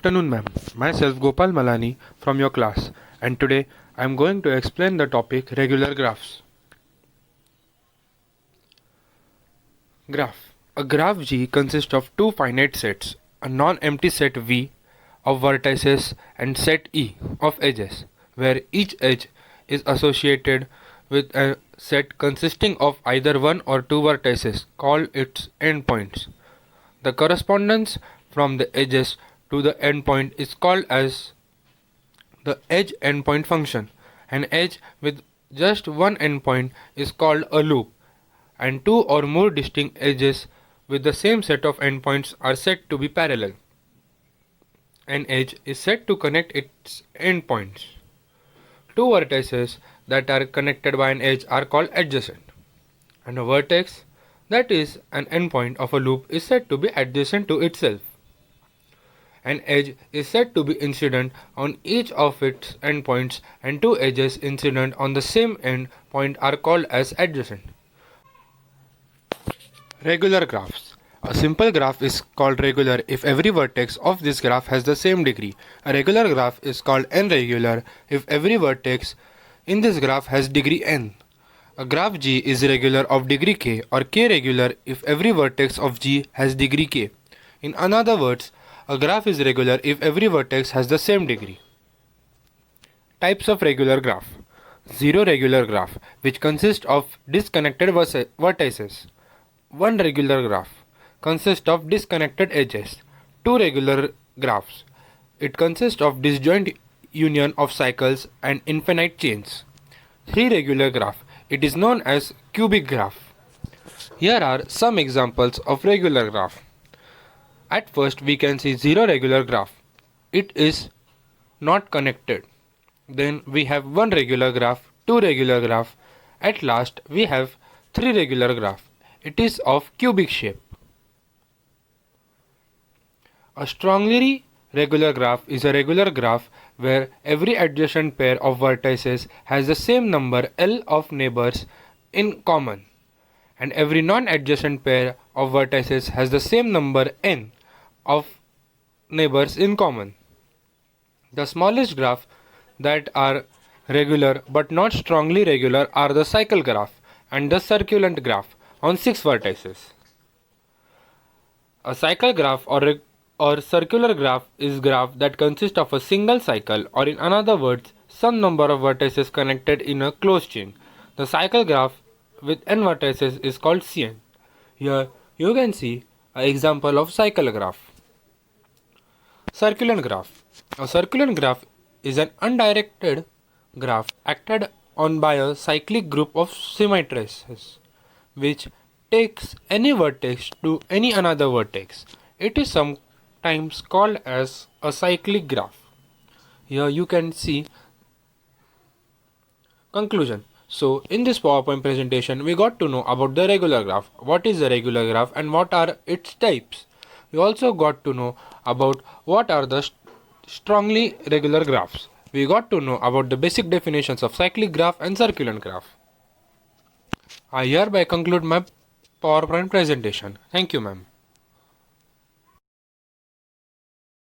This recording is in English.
afternoon, ma'am. Myself Gopal Malani from your class, and today I am going to explain the topic regular graphs. Graph. A graph G consists of two finite sets, a non-empty set V of vertices and set E of edges, where each edge is associated with a set consisting of either one or two vertices called its endpoints. The correspondence from the edges to the endpoint is called as the edge endpoint function. An edge with just one endpoint is called a loop, and two or more distinct edges with the same set of endpoints are said to be parallel. An edge is said to connect its endpoints. Two vertices that are connected by an edge are called adjacent, and a vertex that is an endpoint of a loop is said to be adjacent to itself. An edge is said to be incident on each of its endpoints, and two edges incident on the same endpoint are called as adjacent. Regular graphs. A simple graph is called regular if every vertex of this graph has the same degree. A regular graph is called n-regular if every vertex in this graph has degree n. A graph G is regular of degree k or k-regular if every vertex of G has degree k. In other words, a graph is regular if every vertex has the same degree. Types of regular graph. Zero regular graph, which consists of disconnected vertices. One regular graph consists of disconnected edges. Two regular graphs. It consists of disjoint union of cycles and infinite chains. Three regular graph. It is known as cubic graph. Here are some examples of regular graph. At first we can see zero regular graph. It is not connected. Then we have one regular graph, two regular graph. At last we have three regular graph. It is of cubic shape. A strongly regular graph is a regular graph where every adjacent pair of vertices has the same number L of neighbors in common, and every non-adjacent pair of vertices has the same number N of neighbors in common. The smallest graph that are regular but not strongly regular are the cycle graph and the circulant graph on 6 vertices. A cycle graph or circular graph is graph that consists of a single cycle, or in other words, some number of vertices connected in a closed chain. The cycle graph with n vertices is called Cn. Here you can see an example of cycle graph. Circulant graph. A circulant graph is an undirected graph acted on by a cyclic group of symmetrices, which takes any vertex to any another vertex. It is sometimes called as a cyclic graph. Here you can see conclusion. So in this PowerPoint presentation we got to know about the regular graph, what is the regular graph and what are its types. We also got to know about what are the strongly regular graphs. We got to know about the basic definitions of cyclic graph and circulant graph. I hereby conclude my PowerPoint presentation. Thank you, ma'am.